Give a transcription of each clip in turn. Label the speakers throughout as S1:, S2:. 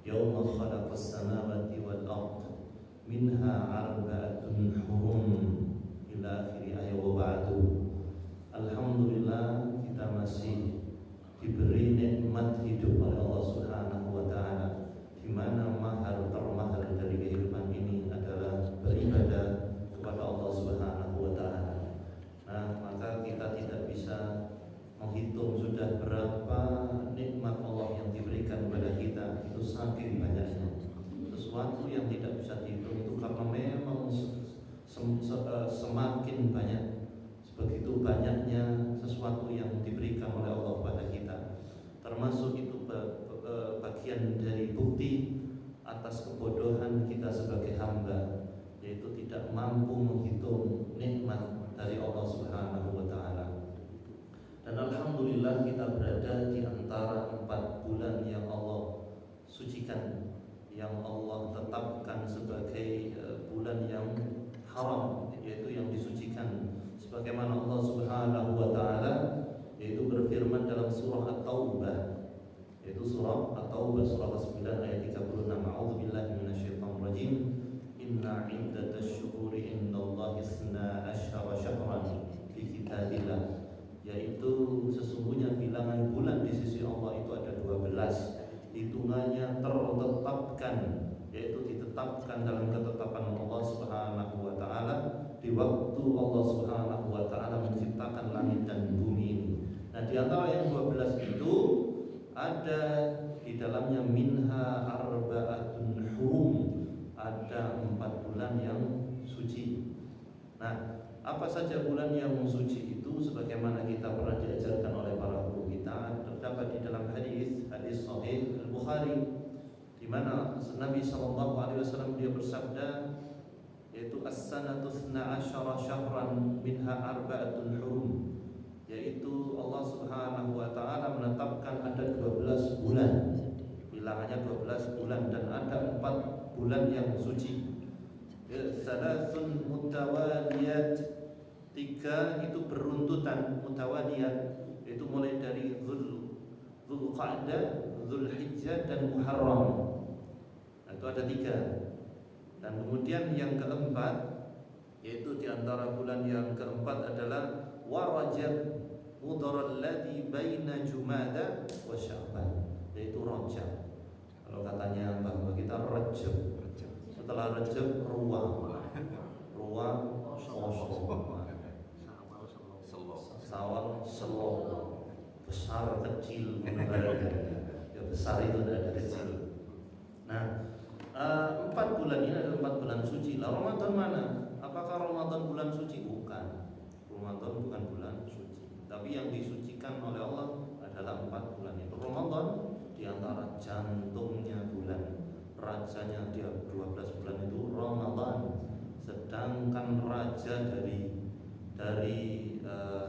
S1: yauma khalaqas samawati wal ard minha arba'atun hurum ila akhir ayat wa ba'du. Alhamdulillah, kita masih diberi nikmat hidup oleh Allah Subhanahu wa taala, di mana mahar termahal dari kehidupan ini adalah beribadah kepada Allah Subhanahu wa taala. Nah, maka kita tidak bisa menghitung sudah berapa nikmat Allah yang diberikan kepada kita. Itu saking banyaknya, sesuatu yang tidak bisa dihitung itu, karena memang semakin banyak, begitu banyaknya sesuatu yang diberikan oleh Allah kepada kita. Termasuk itu bagian dari bukti atas kebodohan kita sebagai hamba, yaitu tidak mampu menghitung nikmat dari Allah Subhanahu wa taala. Dan alhamdulillah kita berada di antara 4 bulan yang Allah sucikan, yang Allah tetapkan sebagai bulan yang haram, yaitu yang disucikan, sebagaimana Allah Subhanahu wa taala yaitu berfirman dalam surah At-Taubah, yaitu surah At-Taubah surah ke-9 ayat 36. A'udzubillahi minasyaitonir rajim. Inna 'iddatash syuhuri indallahi 12 syahran fi kitabillah, yaitu sesungguhnya bilangan bulan di sisi Allah itu ada 12. Hitungannya tertetapkan, yaitu ditetapkan dalam ketetapan Allah Subhanahu wa taala di waktu Allah Subhanahu wa taala menciptakan langit dan bumi ini. Nah, di antara yang 12 itu ada di dalamnya minha arba'atun hurum, ada 4 bulan yang suci. Nah, apa saja bulan yang suci itu? Sebagaimana kita pernah diajarkan oleh para guru kita, terdapat di dalam hadis sahih Al-Bukhari, di mana Nabi SAW dia bersabda, yaitu as-sanatu 12 syahran minha arba'atun hurum, yaitu Allah Subhanahu wa taala menetapkan ada 12 bulan, bilangannya 12 bulan, dan ada 4 bulan yang suci. Salasun mutawaliyat, 3 itu beruntutan, mutawaliyat itu mulai dari Dzulqa'dah, Dzulhijjah dan Muharram. Nah, itu ada 3. Dan kemudian yang keempat, yaitu di antara bulan yang keempat adalah Warajab, Mudhar alladhi baina Jumada wa Sya'ban, yaitu Rajab. Kalau katanya mbak kita Rajab. Setelah Rajab Ruwa Sawal Selo, besar kecil, ya besar itu ada kecil. Nah, 4 bulan ini adalah 4 bulan suci. Lah Ramadan mana? Apakah Ramadan bulan suci? Bukan. Ramadan bukan bulan suci. Tapi yang disucikan oleh Allah adalah 4 bulan itu. Ramadan di antara jantungnya bulan, rajanya dia 12 bulan itu Ramadan. Sedangkan raja dari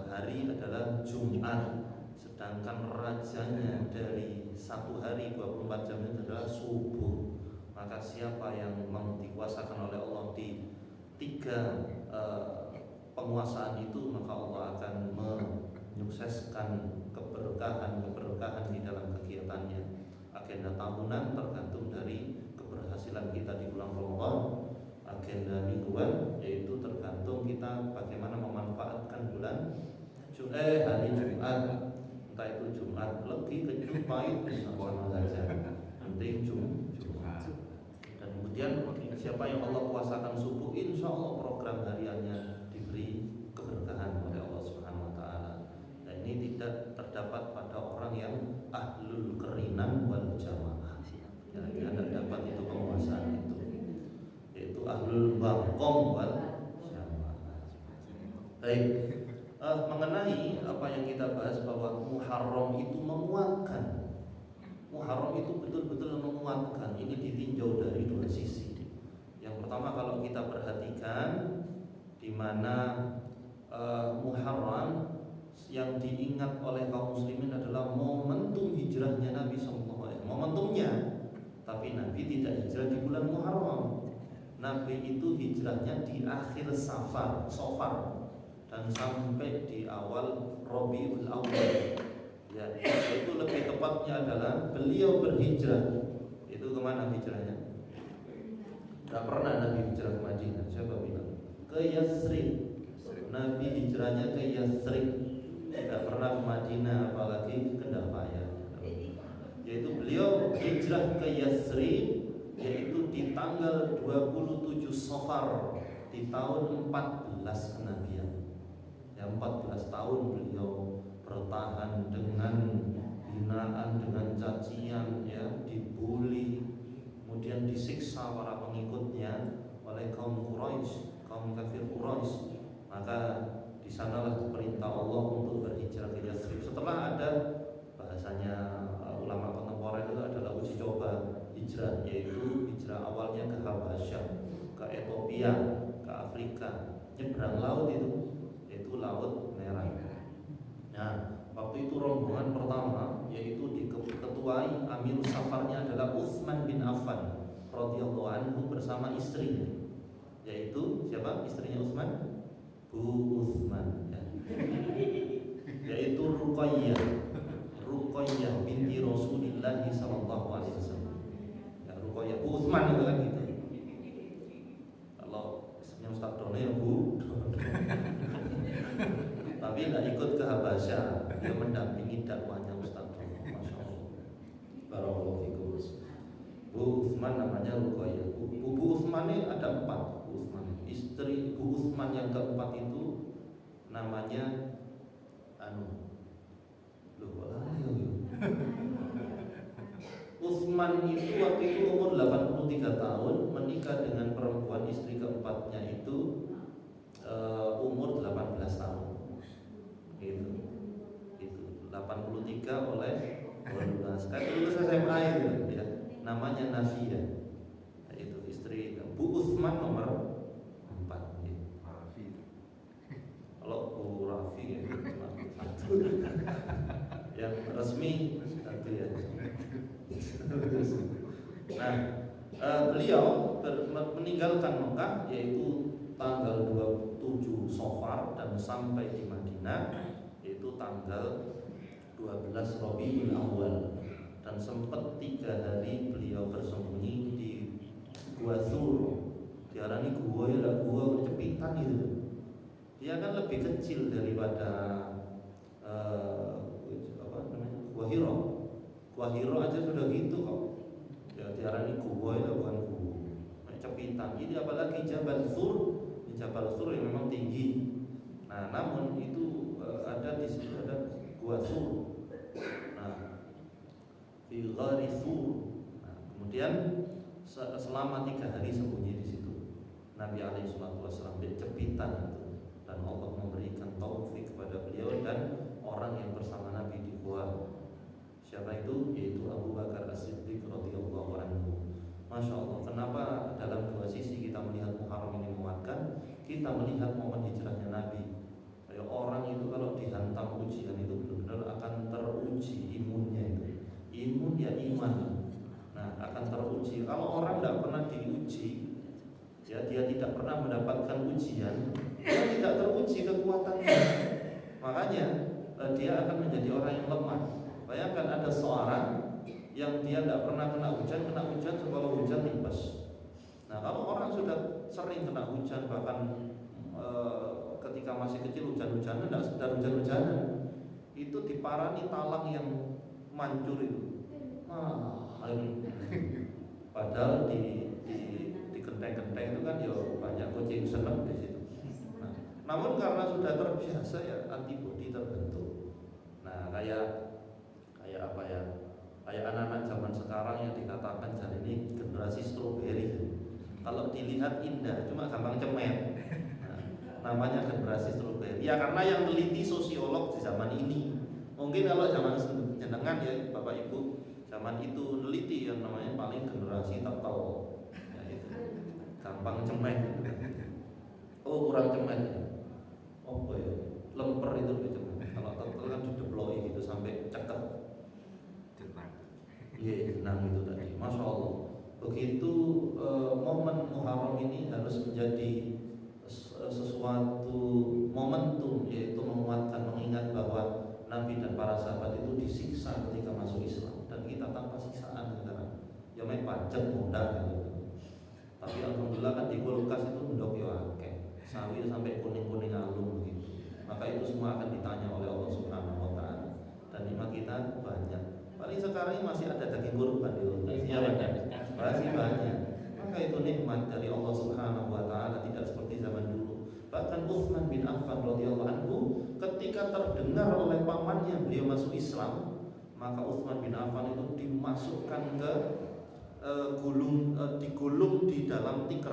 S1: hari adalah Jumat. Sedangkan rajanya dari 1 hari 24 jam itu adalah subuh. Maka siapa yang dikuasakan oleh Allah di 3 penguasaan itu, maka Allah akan menyukseskan keberkahan di dalam kegiatannya. Agenda tahunan tergantung dari keberhasilan kita di bulan Ramadan. Agenda mingguan yaitu tergantung kita bagaimana memanfaatkan hari Jumat. Entah itu Jumat legi, Jumat sama saja, penting Jumat. Dan kemudian siapa yang Allah kuasakan subuh, insya Allah program hariannya diberi keberkahan oleh Allah Subhanahu wa taala. Dan ini tidak terdapat pada orang yang ahlul kerinan wal jamaah. Ya, tidak dapat itu penguasaan itu, yaitu ahlul bangkong wal jamaah. Baik, mengenai apa yang kita bahas bahwa Muharram itu menguatkan. Muharram itu betul-betul menguatkan. Ini ditinjau dari 2 sisi. Yang pertama, kalau kita perhatikan di mana Muharram yang diingat oleh kaum muslimin adalah momentum hijrahnya Nabi SAW. Momentumnya, tapi Nabi tidak hijrah di bulan Muharram. Nabi itu hijrahnya di akhir Safar, dan sampai di awal Rabiul Awal. Ya, itu lebih tepatnya adalah beliau berhijrah itu kemana hijrahnya? Gak pernah Nabi hijrah ke Madinah. Siapa bilang? Ke Yathrib. Nabi hijrahnya ke Yathrib, tidak pernah ke Madinah, apalagi Kendal Paya. Yaitu beliau hijrah ke Yathrib, yaitu di tanggal 27 Safar di tahun 14 kenabian. Ya 14 tahun beliau bertahan dengan hinaan, dengan cacian, ya, dibully, kemudian disiksa para pengikutnya oleh kaum Quraisy, kaum kafir Quraisy. Maka di sanalah perintah Allah untuk berhijrah ke Yathrib. Setelah ada bahasanya ulama kontemporer itu adalah uji coba hijrah, yaitu hijrah awalnya ke Habasyah, ke Ethiopia, ke Afrika, nyebrang laut itu, yaitu Laut Merah. Nah, waktu itu rombongan pertama yaitu diketuai Amir Safarnya adalah Utsman bin Affan radhiyallahu anhu bersama istrinya. Yaitu siapa istrinya Utsman? Bu Utsman, ya. Yaitu Ruqayyah binti Rasulillah sallallahu alaihi wasallam. Ya, Ruqayyah Bu Utsman itu kan gitu. Kalau istrinya Ustaz Dono ya Bu. Tapi tidak ikut ke Habasyah, dia mendampingi dakwahnya Ustaz Dono. Masya Allah. Barakallahu fikum. Bu Utsman namanya Ruqayyah. Bu Utsman ini ada 4. Istri Bu Utsman yang keempat itu namanya Utsman itu waktu itu umur 83 tahun, menikah dengan perempuan istri keempatnya itu umur 18 tahun. Itu 83 oleh 12. Kan lulus SMA itu ya. Namanya Nafia. Itu istri Bu Utsman nomor kalau Bu Rafi satu yang resmi satu ya. Nah, beliau meninggalkan Mekah yaitu tanggal 27 Safar dan sampai di Madinah yaitu tanggal 12 Rabiul Awal, dan sempat 3 hari beliau bersembunyi di Gua Thur. Diarani gua ya, gua cepitan itu. Dia kan lebih kecil daripada Gua Hiro. Gua Hiro aja sudah gitu kok. Ya diarani gua itu bukan gua. Cepitan. Ini apalagi Jabal Thur. Di Jabal Thur yang memang tinggi. Nah, namun itu ada di situ ada Gua Thur. Nah, di Ghari Thur. Nah, kemudian selama 3 hari sembunyi di situ. Nabi alaihi wasallam dia cepitan itu. Dan Allah memberikan taufik kepada beliau dan orang yang bersama Nabi di Gua. Siapa itu? Yaitu Abu Bakar As-Siddiq radhiyallahu anhu. Masya Allah. Kenapa dalam 2 sisi kita melihat Muharram ini menguatkan? Kita melihat momen hijrahnya Nabi. Kayak orang itu kalau dihantam ujian itu benar-benar akan teruji imunnya itu. Imun ya iman. Nah, akan teruji. Kalau orang tidak pernah diuji, ya dia tidak pernah mendapatkan ujian, dia tidak teruji kekuatannya. Makanya dia akan menjadi orang yang lemah. Bayangkan ada seorang yang dia tidak pernah kena hujan sekolah hujan tipes. Nah, kalau orang sudah sering kena hujan, bahkan ketika masih kecil hujan-hujanan, tidak sekedar hujan-hujanan, itu diparani talang yang mancur itu. Padahal di genteng-genteng itu kan ya banyak kucing seneng di situ. Nah, namun karena sudah terbiasa ya antibodi terbentuk. Nah, kayak apa ya? Kayak anak-anak zaman sekarang yang dikatakan jadi ini generasi stroberi. Kalau dilihat indah, cuma gampang cemen. Nah, namanya generasi stroberi. Ya karena yang teliti sosiolog di zaman ini. Mungkin kalau zaman jenengan ya Bapak Ibu, zaman itu neliti yang namanya paling generasi tak tahu. Ya itu. Gampang cemen. Oh, kurang cemen ya. Oh ya, lemper itu lebih cemen. Kalau tak kan dideploi gitu sampai cekek. Iya, tenang itu tadi. Masya Allah. Begitu momen Muharram ini harus menjadi sesuatu momentum, yaitu menguatkan, mengingat bahwa Nabi dan para sahabat itu disiksa ketika masuk Islam, dan kita tanpa siksaan sekarang. Ya pajak mudah gitu. Tapi alhamdulillah kan di kulkas itu ndok yo akeh. Sawi sampai kuning-kuning alum begitu. Maka itu semua akan ditanya oleh Allah Subhanahu wa taala. Dan nikmat kita banyak. Paling sekarang ini masih ada daging kurban di kulkas. Ya banyak. Masih banyak. Maka itu nikmat dari Allah Subhanahu wa taala, tidak seperti zaman dulu. Bahkan Utsman bin Affan radhiyallahu anhu ketika terdengar oleh pamannya beliau masuk Islam, maka Utsman bin Affan itu dimasukkan ke digulung di dalam tikar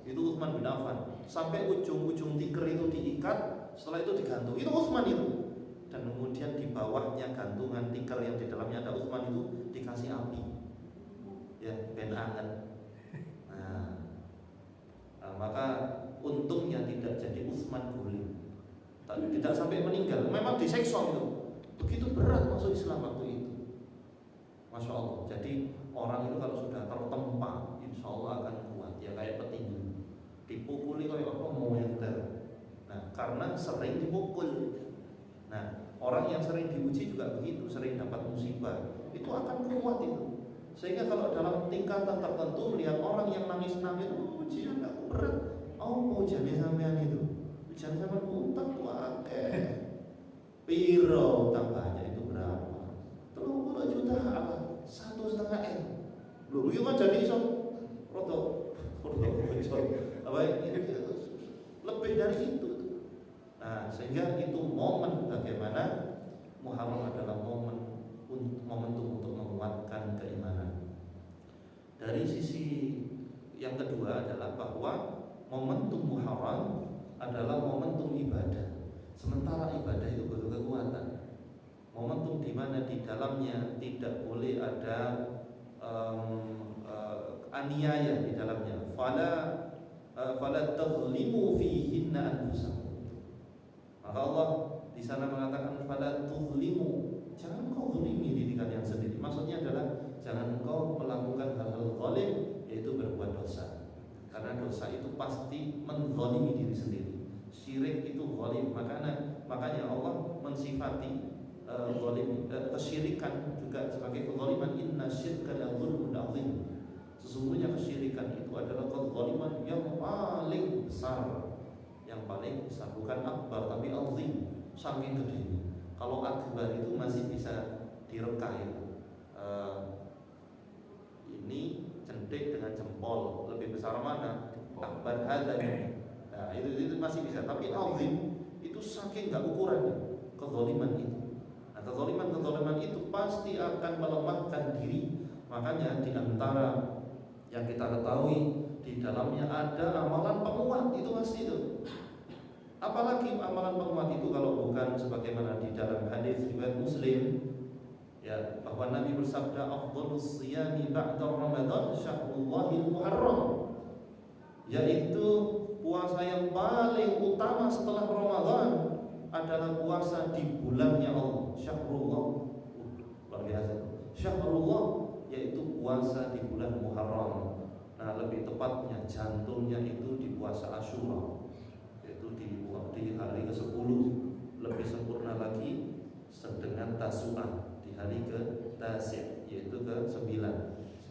S1: itu Utsman bin Affan sampai ujung-ujung tikar itu diikat, setelah itu digantung, itu Utsman itu. Dan kemudian di bawahnya gantungan tikar yang di dalamnya ada Utsman itu dikasih api, ya ben anget. Maka untungnya tidak jadi Utsman guling, tidak sampai meninggal. Memang diseksa itu, begitu berat masuk Islam waktu itu. Masya Allah. Jadi orang itu kalau sudah tertempa, insya Allah akan kuat. Ya kayak petinju, dipukuli kayak apa mau enter. Nah, karena sering dipukul. Nah, orang yang sering diuji juga begitu, sering dapat musibah, itu akan kuat itu. Sehingga kalau dalam tingkatan tertentu lihat orang yang nangis-nangis, ujian aku berat. Oh, ujiannya sampean itu. Ujian sampean utang kuat. Piro utang banyak itu berapa? 30 juta apa? 1,5 M. Loh, itu kan jadi iso roto apa ini lebih dari itu. Nah, sehingga itu momen bagaimana Muharram adalah momentum untuk menguatkan keimanan. Dari sisi yang kedua adalah bahwa momentum Muharram adalah momentum ibadah. Sementara ibadah itu butuh kekuatan. Momentum di mana di dalamnya tidak boleh ada aniaya di dalamnya. Fala tadhlimu fihinna anfusakum. Maka Allah di sana mengatakan fala tadhlimu, jangan kau zalimi diri kalian sendiri. Maksudnya adalah jangan kau melakukan hal-hal zalim, yaitu berbuat dosa. Karena dosa itu pasti menzalimi diri sendiri. Syirik itu zalim. Makanya Allah mensifati kesyirikan juga sebagai kezaliman. Inna syirka la dzulmun adzim. Sesungguhnya kesyirikan itu adalah kezaliman yang paling besar. Yang paling besar, bukan akbar tapi azim, saking gede. Kalau akbar itu masih bisa direka ya. Ini jentik dengan jempol, lebih besar mana? Akbar hadanya. Nah, itu masih bisa, tapi azim itu saking enggak ukuran kezaliman itu. Kezaliman itu pasti akan melemahkan diri. Makanya di antara yang kita ketahui di dalamnya ada amalan penguat, itu pasti itu. Apalagi amalan penguat itu kalau bukan sebagaimana di dalam hadis riwayat Muslim, ya, bahwa Nabi bersabda afdhalus shiyami ba'da Ramadan syahrullahil muharram, yaitu puasa yang paling utama setelah Ramadan adalah puasa di bulannya Allah, syahrullah. Luar biasa. Syahrullah yaitu puasa di bulan Muharram. Nah, lebih tepatnya jantungnya itu di puasa Asyura, yaitu di hari ke-10. Lebih sempurna lagi dengan Tasu'ah di hari ke-9, yaitu ke-9, 9,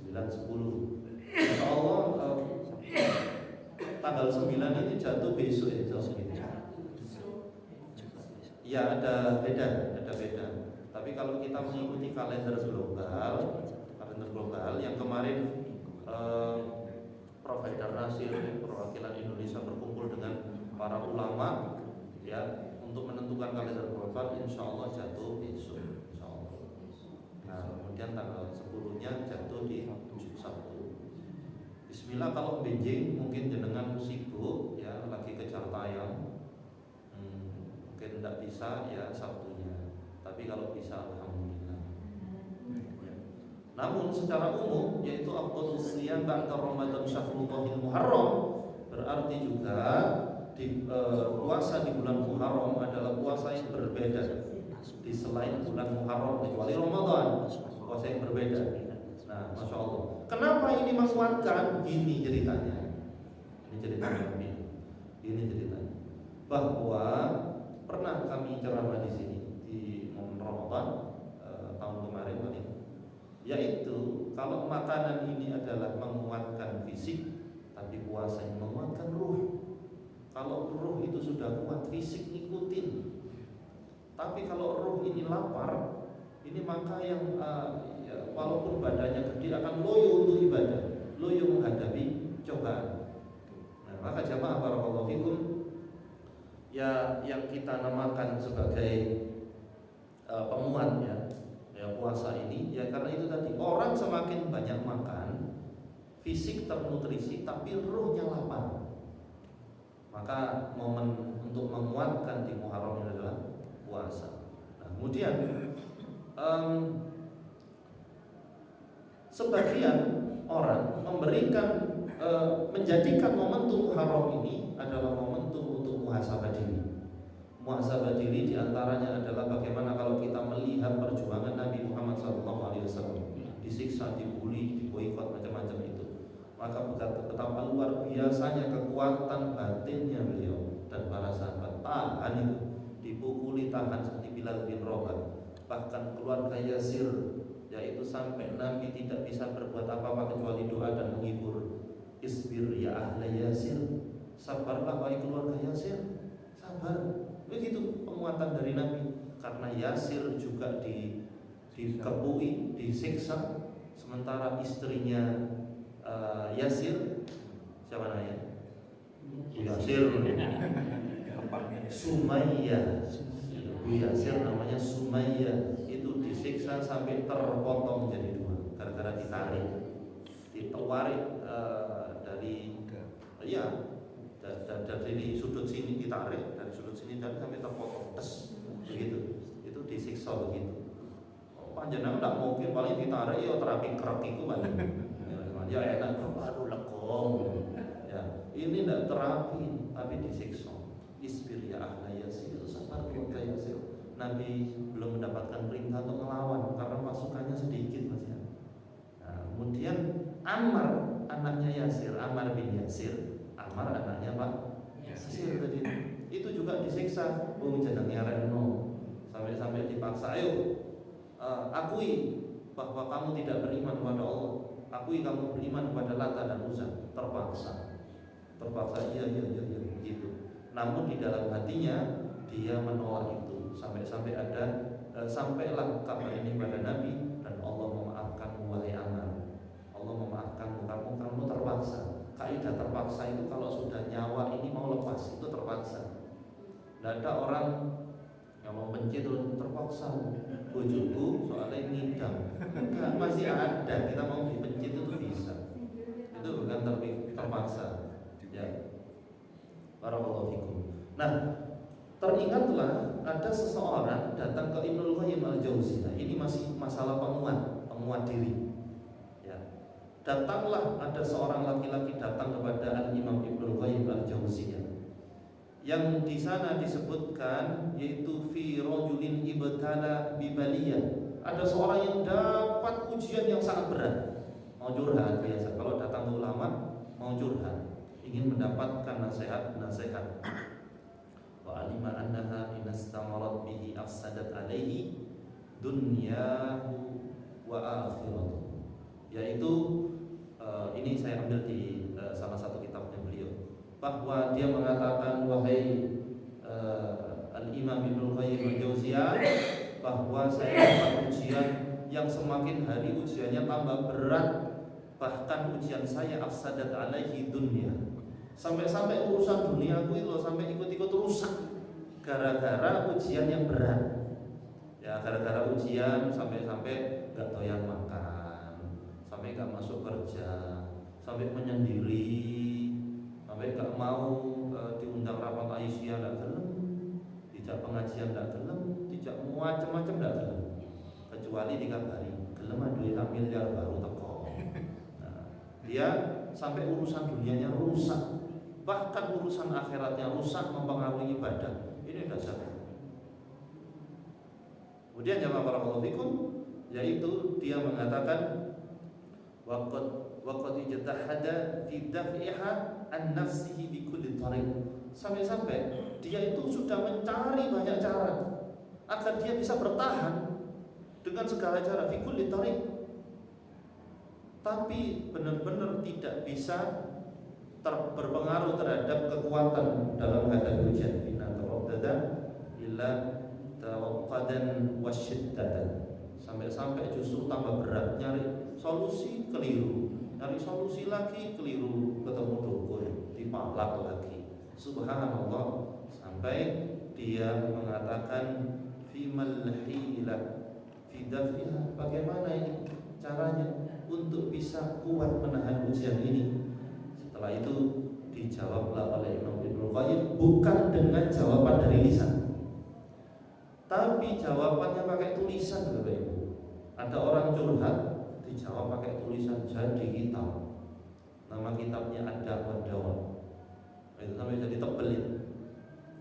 S1: 10. Insyaallah tanggal 9 ini jatuh besok ya, jauh ini. Ya ada beda. Tapi kalau kita mengikuti kalender global yang kemarin Prof. Haidar Nasir perwakilan Indonesia berkumpul dengan para ulama ya untuk menentukan kalender global, insya Allah jatuh besok, insya Allah. Nah, kemudian tanggal 10-nya jatuh di Sabtu. Bismillah, kalau Beijing mungkin jenengan sibuk ya, lagi kejar tayang. Mungkin tidak bisa ya Sabtunya, tapi kalau bisa alhamdulillah. Namun secara umum yaitu afdhalus shiyam ba'da Ramadan syahrullahil muharram, berarti juga puasa di bulan Muharram adalah puasa yang berbeda di selain bulan Muharram, kecuali Ramadan, puasa yang berbeda. Nah, Masya Allah. Kenapa ini menguatkan? Ini ceritanya. Ini ceritanya. Bahwa pernah kami ceramah di sini di momen Ramadan tahun kemarin yaitu kalau makanan ini adalah menguatkan fisik, tapi puasanya menguatkan ruh. Kalau ruh itu sudah kuat, fisik ikutin. Tapi kalau ruh ini lapar, ini maka yang ya, walaupun badannya gede akan loyo untuk ibadah, loyo menghadapi cobaan. Nah, maka jamaah barakallahu fikum, ya yang kita namakan sebagai penguat ya puasa ini, ya karena itu tadi orang semakin banyak makan, fisik ternutrisi tapi ruhnya lapar. Maka momen untuk menguatkan di Muharram ini adalah puasa. Nah, kemudian sebagian orang menjadikan momentum Muharram ini adalah momentum untuk muhasabah diri. Muhasabah diri diantaranya adalah bagaimana kalau kita melihat perjuangan Nabi Muhammad SAW, disiksa, dibully, diboikot, macam-macam itu. Maka betapa luar biasanya kekuatan batinnya beliau dan para sahabat. Tahan itu, dipukuli tahan seperti Bilal bin Rabah. Bahkan keluarga Yasir, yaitu sampai Nabi tidak bisa berbuat apa-apa kecuali doa dan menghibur. Isbir ya ahla Yasir, sabarlah wahai keluarga Yasir, sabar. Begitu penguatan dari Nabi. Karena Yasir juga dikepui, disiksa, sementara istrinya Yasir, siapa namanya? Yasir, Sumayyah. Bu Yasir namanya Sumayyah, itu disiksa sampai terpotong jadi dua gara-gara ditarik, dari dari sudut sini ditarik, dari sudut sini dan sampai terpotong, begitu. Itu disiksa begitu. Panjenengan tidak mungkin paling ditarik ya terapi kerak itu kan. Ya enak baru lekong. Ya, ini tidak terapi tapi disiksa. Isbir ya ahla Yasir, sabar keluarga Yasir. Nabi belum mendapatkan perintah untuk melawan karena pasukannya sedikit Mas ya. Nah, kemudian Ammar anaknya Yasir, Ammar bin Yasir, Ammar anaknya Pak Yasir tadi itu juga disiksa. Jenengnya Reno, sampai dipaksa, ayo akui bahwa kamu tidak beriman kepada Allah, akui kamu beriman kepada Lata dan Uzza. Terpaksa iya gitu. Namun di dalam hatinya dia menolak itu, sampailah kabar ini pada Nabi, dan Allah memaafkanmu wahai Ammar. Allah memaafkanmu, kamu terpaksa. Kaidah terpaksa itu kalau sudah nyawa ini mau lepas itu terpaksa. Tidak ada orang yang mau pencit terpaksa. Bojoku soalnya ngidam. Enggak, masih ada. Kita mau dipencit itu bisa. Itu bukan terpaksa. Ya. Barakallahu fikum. Nah, teringatlah ada seseorang datang ke Ibnul Qayyim al-Jauziyah. Ini masih masalah penguat diri. Ya. Datanglah ada seorang laki-laki datang kepada Al-Imam Ibnul Qayyim al-Jauziyah. Yang di sana disebutkan yaitu fi rajulin ibtala bibaliyah. Ada seorang yang dapat ujian yang sangat berat. Mau curhat biasa. Kalau datang ke ulama mau curhat, ingin mendapatkan nasihat. Wa alima annaha inastamarat bihi afsadat alaihi dunyahu wa akhiratuhu. Yaitu ini saya ambil di salah satu kitabnya beliau, bahwa dia mengatakan wahai Al-Imam Ibnul Qayyim al-Jauziyah, bahwa saya dapat ujian yang semakin hari ujiannya tambah berat. Bahkan ujian saya afsadat alaihi dunya, sampai urusan duniaku itu sampai ikut-ikut rusak gara-gara ujian yang berat. Ya gara-gara ujian sampai gak doyan makan, sampai gak masuk kerja, sampai menyendiri, sampai gak mau diundang rapat Aisyah gak gelem, dijak pengajian gak gelem, dijak macam-macam gak gelem, kecuali dikabari gelem duwe miliar baru teko. Dia sampai urusan dunianya rusak, bahkan urusan akhiratnya rusak, mempengaruhi ibadah. Ini sudah jatuh. Kemudian jamaah barakallahu fikum, yaitu dia mengatakan waqad ijtahada fi daf'iha an nafsihi bi kulli tariq. Sampai dia itu sudah mencari banyak cara agar dia bisa bertahan dengan segala cara, fi kulli tariq. tapi benar-benar tidak bisa berpengaruh terhadap kekuatan dalam menghadapi ujian. Inna taraddada illa tawaqadan wasyiddatan. Sampai justru tambah berat, nyari solusi keliru, nyari solusi lagi keliru, ketemu dukun, dipalak lagi. Subhanallah, sampai dia mengatakan fimal hilah fi daf'iha, bagaimana ini caranya untuk bisa kuat menahan ujian ini. Setelah itu dijawablah oleh Imam Ibnu Qayyim, bukan dengan jawaban dari lisan, tapi jawabannya pakai tulisan. Bapak Ibu, ada orang curhat, dijawab pakai tulisan jadi hitam. Nama kitabnya Ad-Da' wad-Dawa. Itu sampai jadi tebel itu.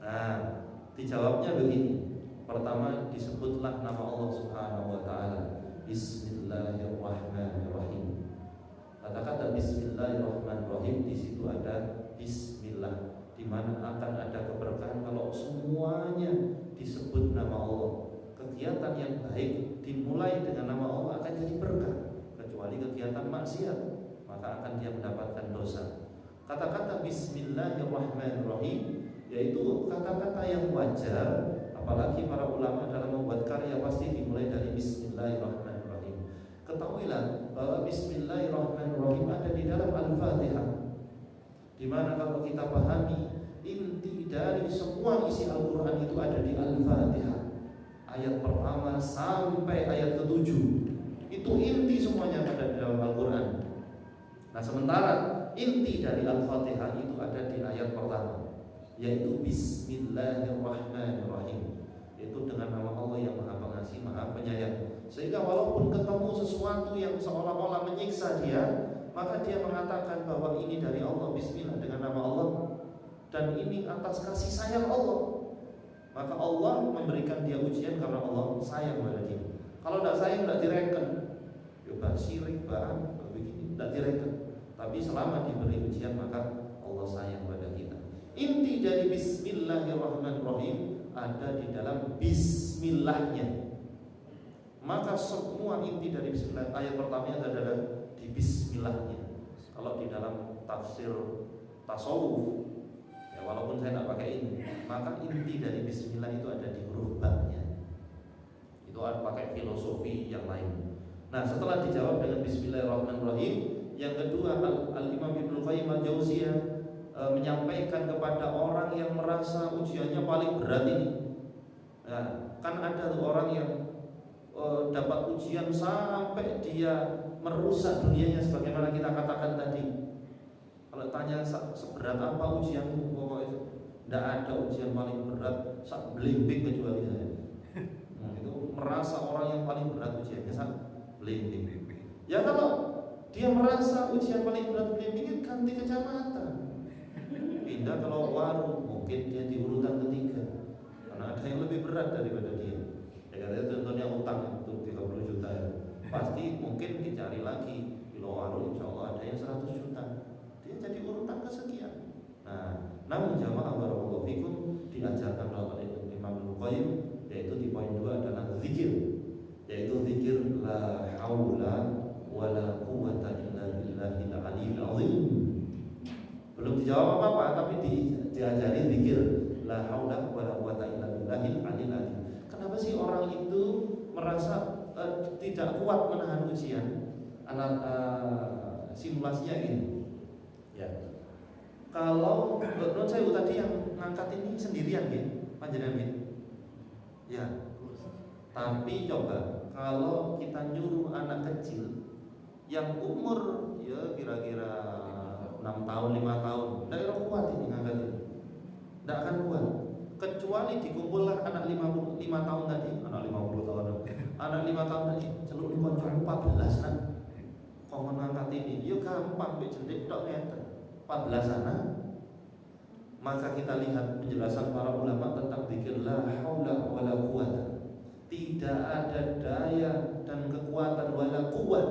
S1: Nah, dijawabnya begini. Pertama, disebutlah nama Allah Subhanahu wa taala. Bismillahirrahmanirrahim. Kata-kata Bismillahirrahmanirrahim, di situ ada Bismillah, di mana akan ada keberkahan kalau semuanya disebut nama Allah. Kegiatan yang baik dimulai dengan nama Allah akan jadi berkah, kecuali kegiatan maksiat, maka akan dia mendapatkan dosa. Kata-kata Bismillahirrahmanirrahim yaitu kata-kata yang wajar, apalagi para ulama dalam membuat karya pasti dimulai dari Bismillahirrahmanirrahim. Ketahuilah bahwa Bismillahirrahmanirrahim ada di dalam Al-Fatihah, di mana kalau kita pahami inti dari semua isi Al-Quran itu ada di Al-Fatihah. Ayat pertama sampai ayat ke-7 itu inti semuanya ada di dalam Al-Quran. Nah, sementara inti dari Al-Fatihah itu ada di ayat pertama, yaitu Bismillahirrahmanirrahim, yaitu dengan nama Allah yang Maha Pengasih, Maha Penyayang. Sehingga walaupun ketemu sesuatu yang seolah-olah menyiksa dia, maka dia mengatakan bahwa ini dari Allah, Bismillah, dengan nama Allah, dan ini atas kasih sayang Allah. Maka Allah memberikan dia ujian karena Allah sayang pada dia. Kalau tidak sayang tidak direken, coba syirik bahan begini tidak direken. Tapi selama diberi ujian maka Allah sayang pada kita. Inti dari Bismillahirrahmanirrahim ada di dalam Bismillahnya. Maka semua inti dari Bismillah, ayat pertamanya adalah di Bismillahnya. Kalau di dalam tafsir tasawuf, ya walaupun saya tidak pakai ini, maka inti dari Bismillah itu ada di huruf ba-nya. Itu ada pakai filosofi yang lain. Nah, setelah dijawab dengan Bismillahirrahmanirrahim, yang kedua Al-Imam Ibnu Qayyim Al-Jauziyah menyampaikan kepada orang yang merasa ujiannya paling berat ini. Nah, kan ada tuh orang yang dapat ujian sampai dia merusak dunianya, sebagaimana kita katakan tadi. Kalau tanya seberat apa ujianmu, pokoknya tidak ada ujian paling berat sak blimbing kecuali saya. Nah, itu merasa orang yang paling berat ujiannya sak blimbing. Ya kalau dia merasa ujian paling berat blimbing, ganti kecamatan, pindah ke warung, mungkin dia di urutan ketiga karena ada yang lebih berat daripada dia. Ya katanya contohnya utang untuk 30 juta ya. Pasti mungkin dicari lagi di warung, insya Allah ada yang 100 juta. Dia jadi urutan kesekian. Nah, namun jamaah barakallahu fikum diajarkan oleh Imam Ibnu Qayyim, yaitu di poin 2 adalah zikir, yaitu zikir la haula wala quwwata illa billahil aliyyil azim. Belum dijawab apa-apa tapi diajari zikir la haula wala quwwata illa billahil aliyyil azim. Kenapa sih orang itu merasa tidak kuat menahan ujian? Simulasinya ini, ya. Kalau menurut saya tadi yang ngangkat ini sendirian ya, panjenengan ya. Ya. Tapi coba kalau kita nyuruh anak kecil yang umur ya kira-kira 6 tahun, 5 tahun, tidak kuat ini ngangkat ini. Tidak akan kuat. Kecuali dikumpulkan anak 5 tahun tadi, anak 50 tahun, anak 5 tahun tadi, celuk di konco 14 kan, kau mengangkat ini, yuk gampang, bikin tok ngeten, 14 anak. Maka kita lihat penjelasan para ulama tentang zikir la haula wala quwata. Tidak ada daya dan kekuatan wala quwwat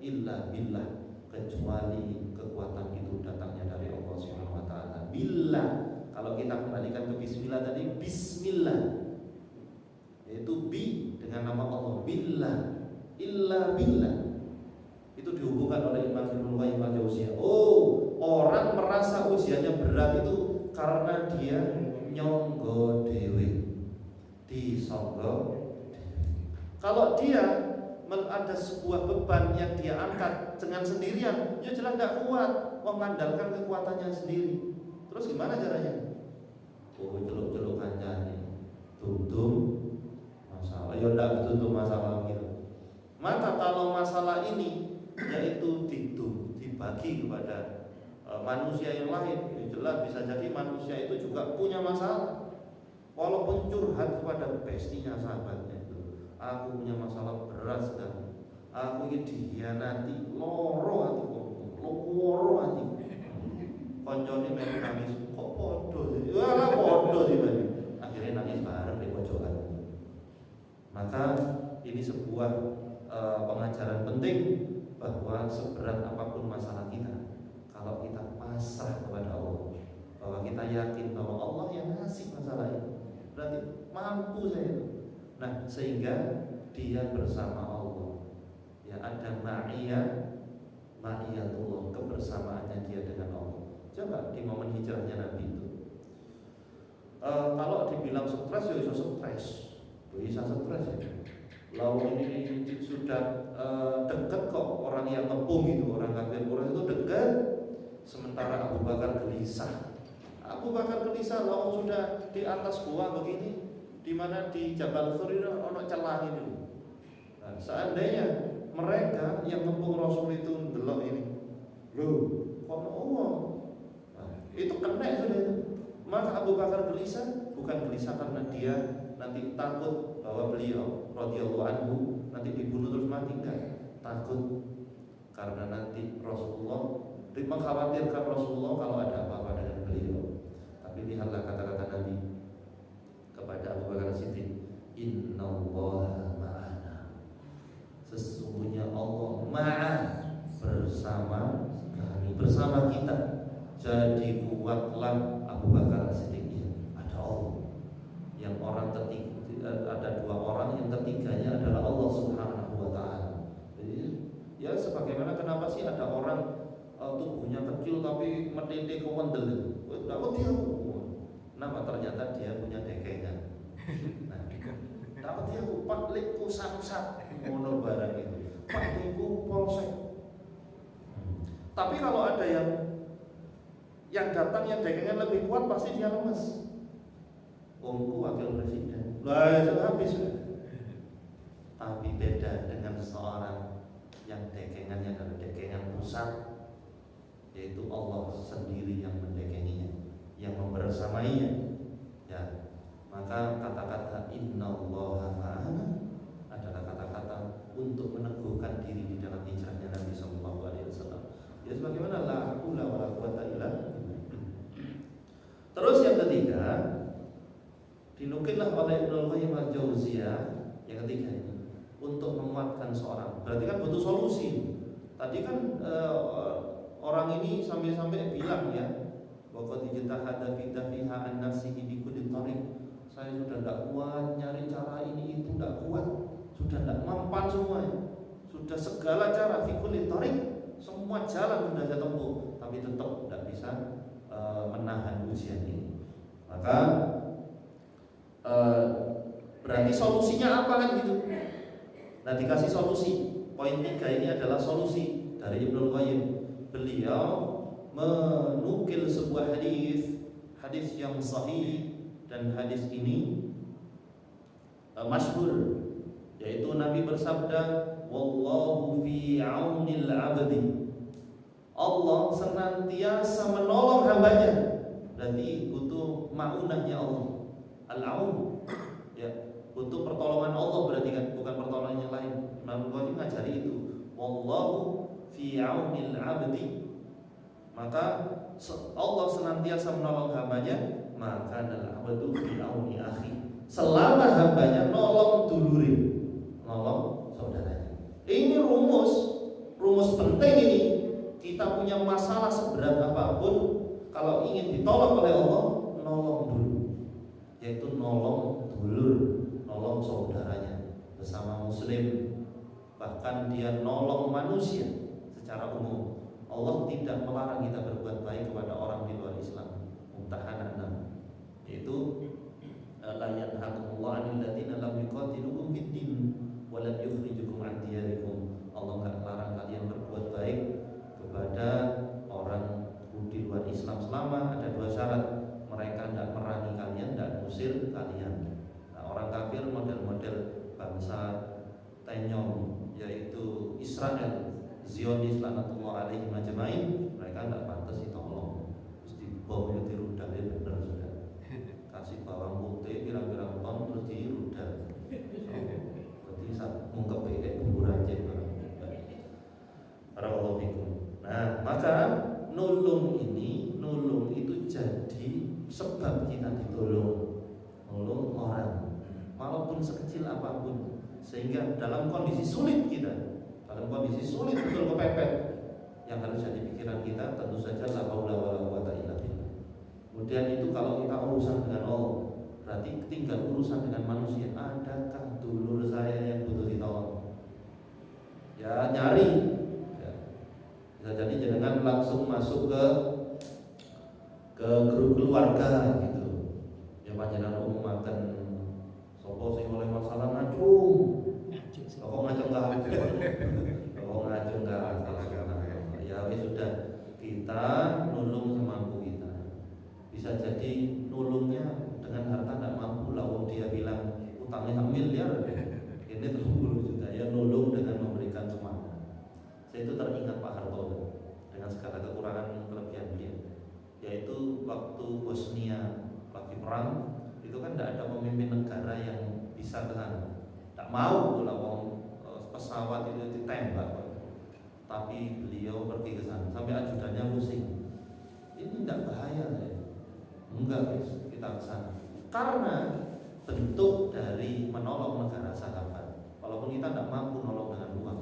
S1: illa billah, kecuali kekuatan itu datangnya dari Allah Subhanahu wa taala. Billah. Kalau kita kembalikan ke Bismillah tadi, Bismillah, yaitu bi dengan nama Allah, billah, illa billah, itu Itu dihubungkan oleh Imam Ibnu Qayyim al-Jauziyah. Oh, orang merasa usianya berat itu karena dia nyonggo dewe, disonggo. Kalau dia ada sebuah beban yang dia angkat dengan sendirian, ya jelas tidak kuat, mengandalkan kekuatannya sendiri. Terus gimana caranya? Oh, celuk-celuk kancane, tutum masalah, ya tidak tutum masalah gitu. Maka kalau masalah ini yaitu dibagi kepada manusia yang lain, ya jelas bisa jadi manusia itu juga punya masalah. Walaupun curhat kepada bestinya, sahabatnya itu, aku punya masalah berat sekali, aku ingin dikhianati, loro hati, koncone melu nangis, kok podo sih, walah podo sih, akhirnya nangis bareng di pojokan. Maka ini sebuah pengajaran penting bahwa seberat apapun masalah kita, kalau kita pasrah kepada Allah, bahwa kita yakin bahwa Allah yang ngasih masalah ini, berarti mampu saya. Nah, sehingga dia bersama Allah, ya ada ma'iyatullah, kebersamaannya dia dengan Allah. Coba di momen hijrahnya Nabi itu, kalau dibilang stres, ya bisa stres, bisa stres ya. Lalu ini sudah dekat kok orang yang ngepung itu, orang kafir Quraisy itu dekat. Sementara Abu Bakar gelisah. Abu Bakar gelisah, lalu sudah di atas gua begini, di mana di Jabal Thur itu ono celah itu. Nah, seandainya mereka yang ngepung Rasul itu delok ini, loh, kok Allah? Nah, itu kena sudah itu. Maka Abu Bakar gelisah, bukan gelisah karena dia nanti takut bahwa beliau radhiyallahu anhu nanti dibunuh terus mati, enggak, takut karena nanti Rasulullah, mengkhawatirkan Rasulullah kalau ada apa-apa dengan beliau. Tapi lihatlah kata-kata Nabi kepada Abu Bakar Siddiq, innallaha ma'ana, sesungguhnya Allah ma'a, bersama kami, bersama kita. Jadi kuatlah Abu Bakar Siddiq, ada Allah. Yang orang ketiga, ada dua orang, yang ketiganya adalah Allah Subhanahu wa ta'ala. Jadi ya sebagaimana kenapa sih ada orang tubuhnya kecil tapi metete kewendel, kenapa dia? Nama ternyata dia punya dekengan. Nah, kenapa dia Pak Likku samsat ngono barang itu, Pak Likku polsek. Tapi kalau ada yang datang yang dekengan lebih kuat, pasti dia lemes. Omku wakil presiden, lah itu habis. Tapi beda dengan seseorang yang dekengannya adalah dekengan pusat, yaitu Allah sendiri yang mendekenginya, yang membersamainya. Ya, maka kata-kata innallaha ma'ana adalah kata-kata untuk meneguhkan diri di dalam hijrahnya Nabi Sallallahu Alaihi Wasallam. Ya sebagaimana la haula wala quwwata illa billah. Terus yang ketiga, dinukillah oleh Ibnu Qayyim al-Jauziyah, yang ketiga ini untuk menguatkan seorang. Berarti kan butuh solusi. Tadi kan orang ini sampai-sampai bilang ya, waqad ijtahada fi dafiha an nafsihi bi kulli tariq. Saya sudah tidak kuat nyari cara ini itu, tidak kuat, sudah tidak mempan semuanya, sudah segala cara fi kulli tariq, semua jalan sudah saya tempuh, tapi tetap tidak bisa menahan ujian ini. Maka berarti solusinya apa kan gitu? Nah, dikasih solusi. Poin 3 ini adalah solusi dari Ibnu Qayyim. Beliau menukil sebuah hadis yang sahih, dan hadis ini masyhur, yaitu Nabi bersabda, wallahu fi aunil abdi, Allah senantiasa menolong hambanya. Berarti butuh ma'unahnya Allah, al-aun, ya, butuh pertolongan Allah, berarti kan, bukan pertolongan yang lain. Imam Qayyim ngajari itu, wallahu fi aunil abdi, maka Allah senantiasa menolong hambanya. Maka adalah abdu fi auni akhi, selama hambanya nolong dulure, nolong saudaranya. Ini rumus penting ini. Kita punya masalah seberat apapun, kalau ingin ditolong oleh Allah, nolong dulu, yaitu nolong dulur, nolong saudaranya, sesama muslim. Bahkan dia nolong manusia, secara umum. Allah tidak melarang kita berbuat baik kepada orang di luar Islam. Mumtahanah 6, yaitu la yanhakumullahu 'anil ladzina lam yuqatilukum fid din wa lam yukhrijukum 'an diyarikum. Allah enggak melarang kalian berbuat baik kepada orang di luar Islam selama ada 2 syarat. Mereka tidak merangi kalian, tidak musir kalian. Nah, orang kafir model-model bangsa Tenyom, yaitu Israel, Zionis laknatullah alaihi majma'in, mereka tidak pantas ditolong. Terus dibom, dirudal, benar sudah. Kasih bawang putih pirang-pirang ton terus dirudal. Berarti mungkep kayak bumbu racik. Barakallahu fikum. Nah, maka nulung itu jadi sebab kita ditolong. Nolong orang, walaupun sekecil apapun. Sehingga dalam kondisi sulit betul kepepet, yang harus jadi pikiran kita tentu saja la haula wala quwata illa billah. Kemudian itu kalau kita urusan dengan Allah, berarti tinggal urusan dengan manusia. Adakah dulur saya yang butuh ditolong? Ya nyari. Ya. Bisa jadi jangan langsung masuk ke grup keluarga gitu. Ya panjenengan umum makan sopo sing oleh masalah ngacung. Kok ngacung enggak. Ya wis sudah, kita nulung semampu kita. Bisa jadi nulungnya dengan harta tidak mampu lah, dia bilang utangnya 1 miliar. Ini 30 juta ya, nulung dengan memberikan semangat. Saya itu teringat Pak Harto dengan segala kekurangan kelebihan beliau, yaitu waktu Bosnia lagi perang itu kan tidak ada pemimpin negara yang bisa ke sana. Tak mau kalau pesawat itu ditembak, tapi beliau pergi ke sana sampai ajudannya pusing. Ini tidak bahaya ya? Enggak guys, kita ke sana. Karena bentuk dari menolong negara sahabat. Walaupun kita tidak mampu nolong dengan uang,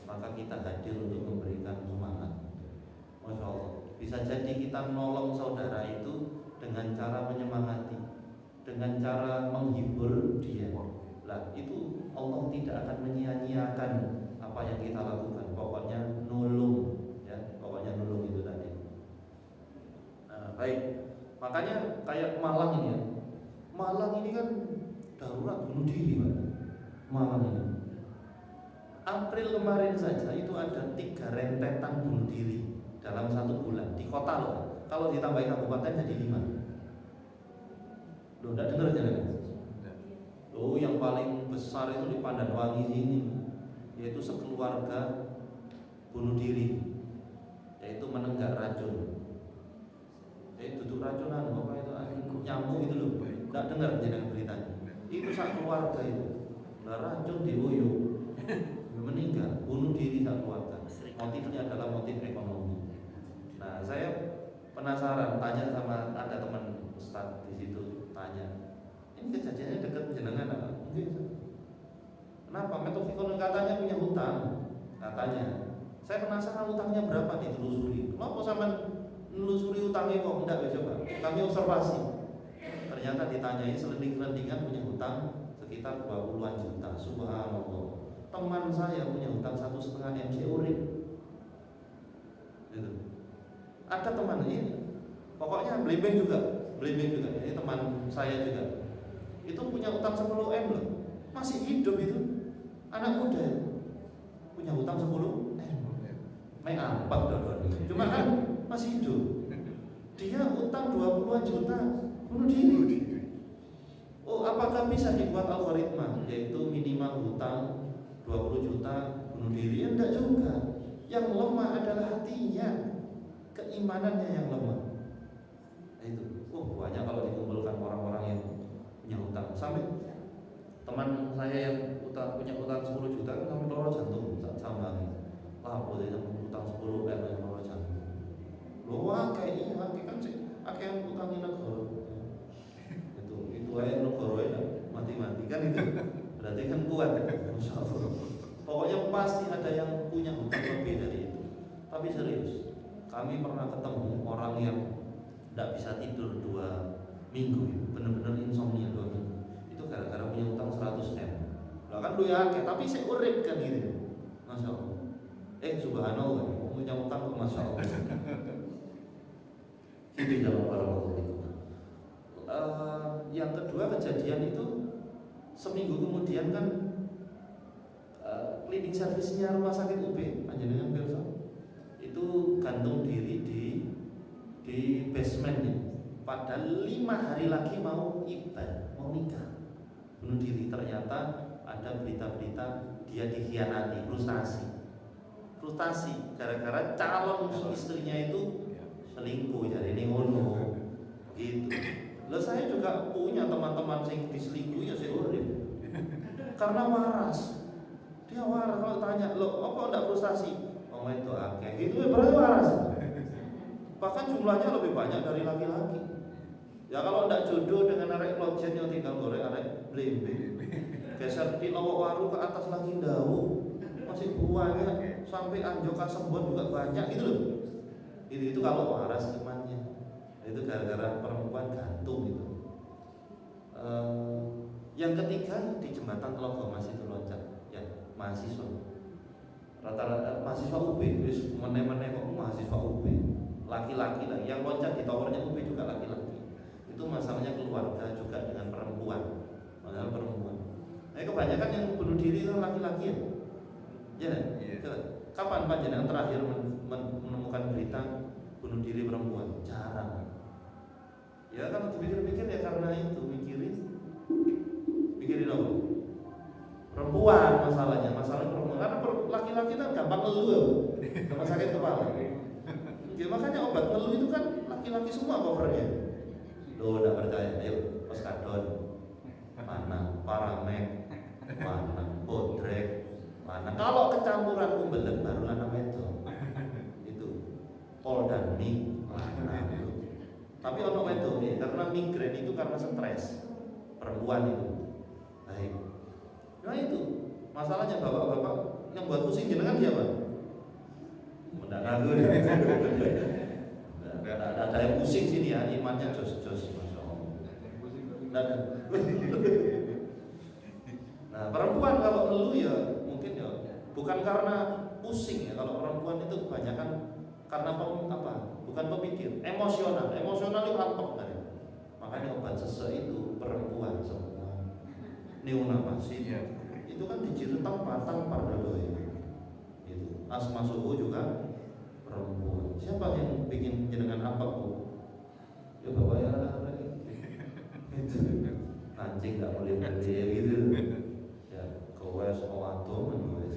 S1: maka kita hadir untuk memberikan semangat. Masya Allah. Bisa jadi kita nolong saudara itu dengan cara menyemangati, dengan cara menghibur dia. Lah itu Allah tidak akan menyia-nyiakan apa yang kita lakukan. Pokoknya nulung, ya, pokoknya nulung itu tadi. Nah, baik. Makanya kayak Malang ini ya. Malang ini kan darurat bunuh diri, Pak. Malang ini. April kemarin saja itu ada 3 rentetan bunuh diri dalam 1 bulan di kota loh. Kalau ditambahin kabupaten jadi 5. Loh, enggak dengar aja kan? Oh, yang paling besar itu di Pandanwangi sini, yaitu sekeluarga bunuh diri, yaitu menenggak racun. Duduk racunan, apa itu nyamuk itu loh. Enggak dengar jangan beritanya. Itu satu keluarga itu. Nah, racun diuyup, meninggal, bunuh diri satu keluarga. Motifnya adalah motif ekonomi. Nah, saya penasaran, tanya sama ada teman Ustaz di situ, tanya. Ini kejadiannya dekat jenengan apa? Kenapa? Metofikon katanya punya hutang. Katanya. Saya penasaran hutangnya berapa ditelusuri. Kenapa sama menelusuri hutangnya kok enggak ya coba? Kami observasi. Ternyata ditanyai selenting-selentingan punya hutang sekitar 20-an juta. Subhanallah. Teman saya punya hutang 1,5 M urip. Gitu. Ada teman ini. Pokoknya blimbing juga. Ini teman saya juga. Itu punya utang 10 M loh. Masih hidup itu. Anak muda punya utang 10 M. Main apa dong. Cuma kan masih hidup. Dia utang 20-an juta, bunuh diri. Oh, apakah bisa dibuat algoritma, yaitu minimal hutang 20 juta, bunuh diri? Ya, enggak juga. Yang lemah adalah hatinya, keimanannya yang lemah. Nah, itu. Banyak kalau dikumpulkan orang-orang yang punya hutang. Sampai teman saya yang punya utang 10 juta kan sampai loro jantung sama nih. Lah boleh utang 10 M yang loro jantung. Loh, kayak kan sih akeh utangnya negara. Itu aja negara ya mati-mati kan itu. Berarti kan kuat ya. Masyaallah. Pokoknya pasti ada yang punya hutang lebih dari itu. Tapi serius, kami pernah ketemu orang yang tidak bisa tidur 2 minggu, benar-benar insomnia 2 minggu. Itu gara-gara punya utang 100 M. Lah kan lu ya, tapi saya urip kan gitu. Masya Allah. Subhanallah. punya utang kok masya Allah. Gitu dalam para yang kedua kejadian itu seminggu kemudian kan cleaning service-nya rumah sakit UB panjenengan pirsa itu gantung diri di basementnya. Padahal 5 hari lagi mau nikah, bunuh diri. Ternyata ada berita-berita dia dikhianati, frustasi gara-gara calon istrinya itu selingkuh. Jadi ini ngono gitu. Lah saya juga punya teman-teman yang diselingkuh ya saya urip karena waras. Dia waras. Kalau tanya lo apa enggak frustasi, oh itu akeh itu berarti waras. Bahkan jumlahnya lebih banyak dari laki-laki. Ya kalau enggak jodoh dengan arek lojen yang tinggal goreng arek blembe. Geser di lawak waru ke atas lagi ndau. Masih banyak sampai anjok kasembon juga banyak gitu loh. Itu kalau waras temannya. Itu gara-gara perempuan gantung gitu. Yang ketiga di jembatan Telogo masih itu loncat. Ya, mahasiswa. Rata-rata mahasiswa UB wis meneh-meneh kok mahasiswa UB. Laki-laki lah yang loncat di towernya UB juga laki-laki. Itu masalahnya keluarga juga dengan perempuan. Padahal perempuan. Nah, kebanyakan yang bunuh diri itu laki-laki ya. Ya, yeah. Kapan panjenengan terakhir menemukan berita bunuh diri perempuan? Jarang. Ya kan dipikir-pikir ya karena itu mikirin apa? Perempuan masalahnya perempuan. Karena laki-laki kan gampang ngeluh, gampang sakit kepala. Ya, makanya obat ngeluh itu kan laki-laki semua covernya. Loh, enggak percaya? Ayo, Oskadon, mana? Paramek, mana? Bodrek, mana? Kalau kecampuran umbelet baru lanang wedok. Itu Poldanmi, mana? Tapi ono wedok ya, karena migrain itu karena stres. Perempuan itu. Baik. Nah itu masalahnya bapak-bapak yang buat pusing jenengan siapa? Mendak nganggur. Ada yang pusing sini ya, imannya jos, masya Allah. Nah perempuan kalau ngeluh ya mungkin ya bukan karena pusing ya. Kalau perempuan itu kebanyakan karena bukan pemikir, emosional itu lampek kan. Makanya obat sesek itu perempuan semua. Neonamasi itu kan dijiretang patang pardoy. Itu asma suhu juga perempuan. Siapa yang bikin jenengan apa bu? Ya bapak ya anjing nggak boleh gitu. Ya kowes owato menulis.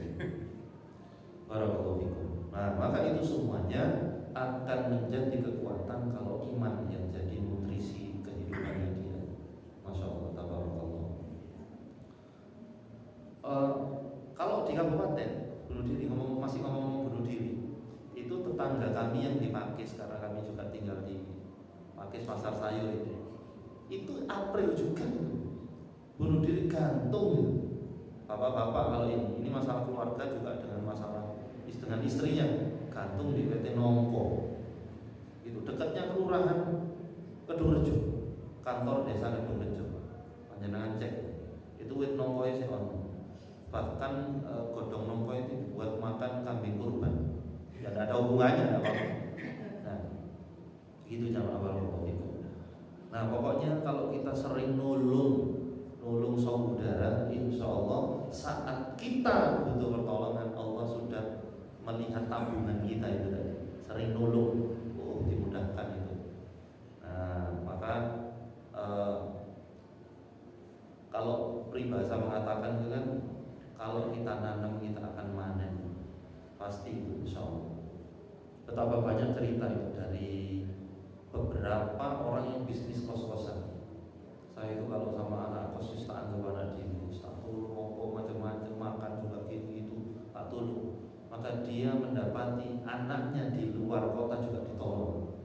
S1: Barakallahu fikum. Nah maka itu semuanya akan menjadi kekuatan kalau iman yang jadi nutrisi kehidupannya dia. Masya Allah, tabarakallah. Kalau di kabupaten bunuh diri, masih ngomong bunuh diri, itu tetangga kami yang di Pakis, karena kami juga tinggal di Pakis Pasar Sayur itu April juga bunuh diri gantung. Bapak-bapak kalau ini masalah keluarga juga dengan masalah dengan istrinya gantung di PT Nongko. Itu dekatnya kelurahan Kedungrejo, kantor desa Kedungrejo. Panjenengan cek itu wit nongko sih on. Bahkan godong nongko itu buat makan kambing kurban. Ya tidak ada hubungannya, tidak apa-apa. Nah, gitu jamaah barakallahu fikum. Nah, pokoknya kalau kita sering nolong saudara, insya Allah saat kita butuh pertolongan Allah sudah melihat tabungan kita itu tadi. Sering nolong, dimudahkan itu. Nah, maka kalau peribahasa mengatakan itu kan kalau kita nanam kita akan manen, pasti itu insya Allah. Betapa banyak cerita itu dari beberapa orang yang bisnis kos-kosan. Saya itu kalau sama anak kos tak anggap anak diri, tak tolong ngomong macam-macam, makan juga gitu, tak tolong. Maka dia mendapati anaknya di luar kota juga ditolong.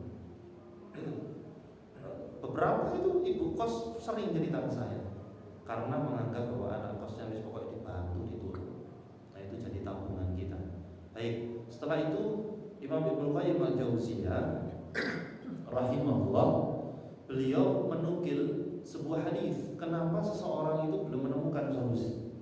S1: Beberapa itu ibu kos sering cerita ke saya karena menganggap bahwa anak kosnya harus pokoknya dibantu, ditolong. Nah itu jadi tabungan kita. Baik, setelah itu Imam Ibnu Qayyim al-Jauziyah rahimahullah, beliau menukil sebuah hadis. Kenapa seseorang itu belum menemukan solusi?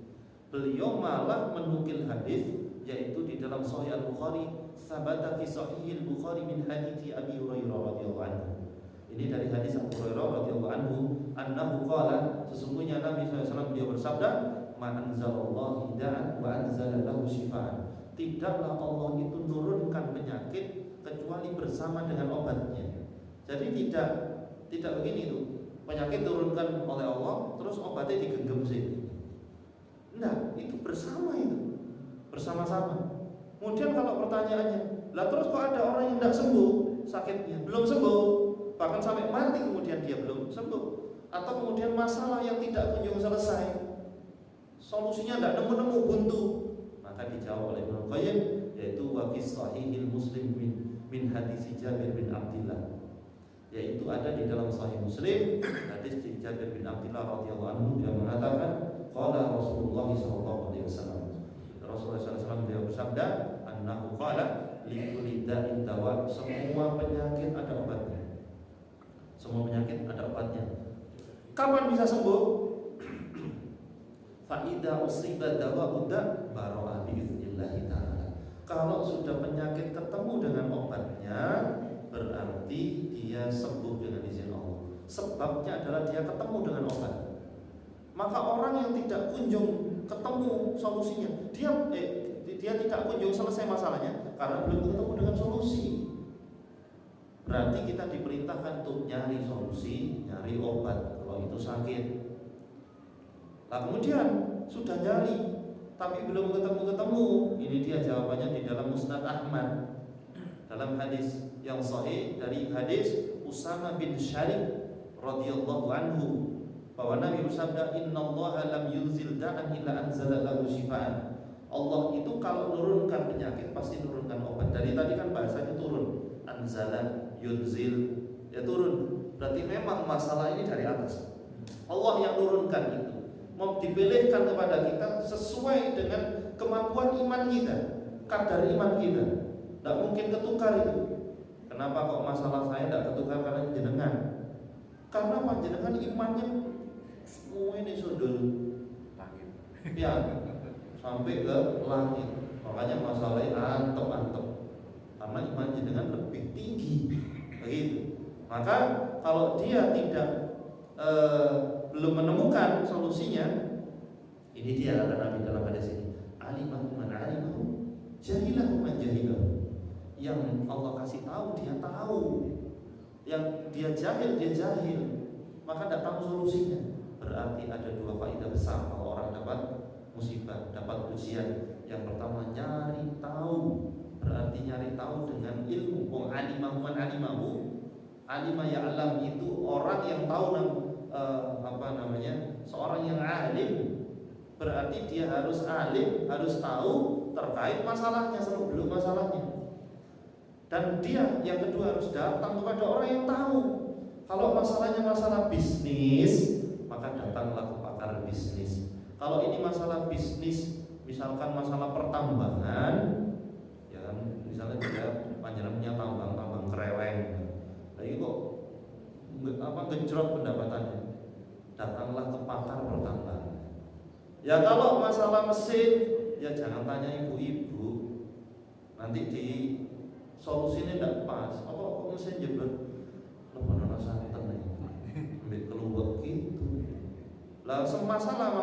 S1: Beliau malah menukil hadis yaitu di dalam Sahih Al-Bukhari, sabata fi sahih al-Bukhari min hadits Abi Hurairah radhiyallahu anhu. Ini dari hadis Abu Hurairah radhiyallahu anhu, annahu qala, sesungguhnya Nabi SAW dia bersabda, ma anzalallahu da'an wa anzala lahu syifaan. Tidaklah Allah itu nurunkan penyakit kecuali bersama dengan obatnya. Jadi tidak begini tuh. Penyakit turunkan oleh Allah terus obatnya digenggam sih. Enggak, itu bersama itu. Bersama-sama. Kemudian kalau pertanyaannya, lah terus kok ada orang yang tidak sembuh sakitnya, belum sembuh, bahkan sampai mati kemudian dia belum sembuh, atau kemudian masalah yang tidak kunjung selesai, solusinya tidak nemu-nemu, buntu, maka dijawab oleh Ibnu Qayyim, yaitu wa fi sahihil Muslim min hadis Jabir bin Abdullah, yaitu ada di dalam Sahih Muslim hadis Jabir bin Abdullah radhiyallahu anhu yang mengatakan qala Rasulullah sallallahu alaihi wasallam, Rasulullah SAW beliau bersabda, annahu qala likulli da'in dawa, semua penyakit ada obatnya. Semua penyakit ada obatnya. Kapan bisa sembuh? Fa idza usiba dawa'u da' bara'a bi idznillah ta'ala. Kalau sudah penyakit ketemu dengan obatnya, berarti dia sembuh dengan izin Allah. Sebabnya adalah dia ketemu dengan obat. Maka orang yang tidak kunjung ketemu solusinya, dia tidak kunjung selesai masalahnya karena belum ketemu dengan solusi. Berarti kita diperintahkan untuk nyari solusi, nyari obat kalau itu sakit. Nah kemudian sudah nyari tapi belum ketemu. Ini dia jawabannya di dalam Musnad Ahmad, dalam hadis yang sahih dari hadis Usama bin Syarif radhiyallahu anhu, bahwa Nabi bersabda, innallaha lam yunzil da'an illa anzala lahu syifaan. Allah itu kalau nurunkan penyakit pasti nurunkan obat. Dari tadi kan bahasanya turun, anzala, yunzil, ya turun. Berarti memang masalah ini dari atas. Allah yang nurunkan itu, mau dipilihkan kepada kita sesuai dengan kemampuan iman kita, kadar iman kita. Tidak mungkin ketukar itu. Kenapa kok masalah saya tidak ketukar karena jenengan? Karena panjenengan imannya semua ini sundul langit, ya sampai ke langit. Makanya masalahnya antep karena iman jenengan lebih tinggi, begitu. Maka kalau dia tidak belum menemukan solusinya, ini dia kata Nabi dalam hadis ini, alimahu man alimahu, jahilahu man jahilahu. Yang Allah kasih tahu dia tahu, yang dia jahil dia jahil, maka tidak tahu solusinya. Berarti ada dua faedah besar kalau orang dapat musibah, dapat ujian. Yang pertama nyari tahu, berarti nyari tahu dengan ilmu. Wong alimahu man alimahu, alima ya'lam itu orang yang tahu seorang yang alim. Berarti dia harus alim, harus tahu terkait masalahnya sebelum masalahnya. Dan dia yang kedua harus datang kepada orang yang tahu. Kalau masalahnya masalah bisnis, maka datanglah ke pakar bisnis. Kalau ini masalah bisnis, misalkan masalah pertambangan, ya kan, misalnya dia panjenengan tambang kereweng, lagi kok gejrot pendapatannya, datanglah ke pakar pertambangan. Ya kalau masalah mesin, ya jangan tanya ibu-ibu, nanti di solusinya tidak pas. Apa kok mesin jebret? Lebaran santen nih, ambil keluar gitu. Lah masalah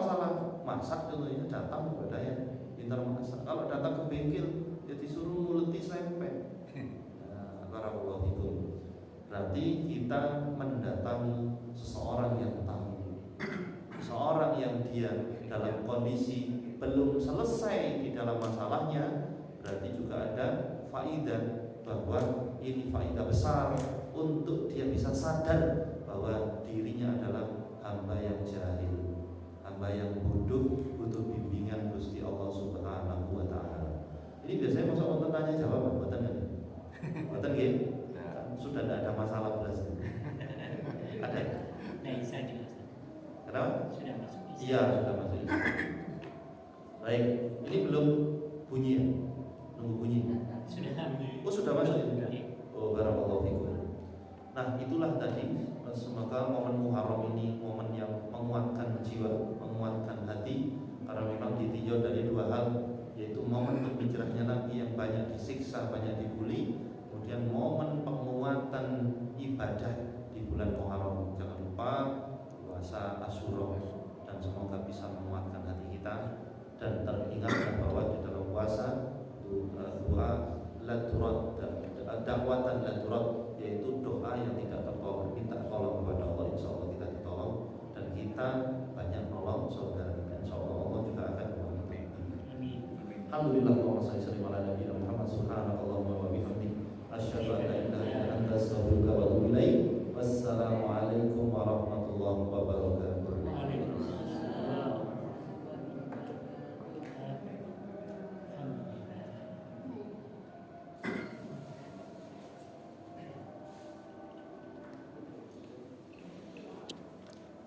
S1: masak contohnya datang kepada yang pintar masak. Kalau datang ke bengkel, ya disuruh nguleti sempet. Nah, barakallahu fikum. Berarti kita mendatangi seseorang yang tahu, seorang yang dia dalam kondisi belum selesai di dalam masalahnya, berarti juga ada faidah bahwa ini faidah besar untuk dia bisa sadar bahwa dirinya adalah hamba yang jahil, hamba yang bodoh, butuh bimbingan Gusti Allah Subhanahu wa taala. Ini biasanya masuk untuk tanya jawab, mboten kan? Mboten nggih? Sudah tidak ada masalah belas. Ada?
S2: Nah, bisa jelaskan.
S1: Kenapa?
S2: Sudah masuk.
S1: Iya, sudah masuk. Baik, ini belum bunyi ya? Nunggu bunyi.
S2: Sudah.
S1: Oh, sudah masuk ya?
S2: Sudah.
S1: Oh, barakallahu fikum. Nah, itulah tadi. Semoga momen Muharram ini momen yang menguatkan jiwa, menguatkan hati, karena memang ditinjau dari dua hal. yaitu momen pemikirannya Nabi yang banyak disiksa, banyak dibully. Kemudian momen penguatan ibadah di bulan Muharram. Jangan lupa puasa Asyura, dan semoga bisa menguatkan hati kita. Dan teringatlah bahwa di dalam puasa doa ladurat, dakwatan ladurat, yaitu doa yang tidak tertolong. Minta tolong kepada Allah, insya Allah kita ditolong, dan kita banyak nolong saudara kita. Insya Allah Allah juga akan menolong. Alhamdulillah, Allahumma shalli ala Nabi Muhammad. Subhanakallahumma wa bihamdik, asyhadu an la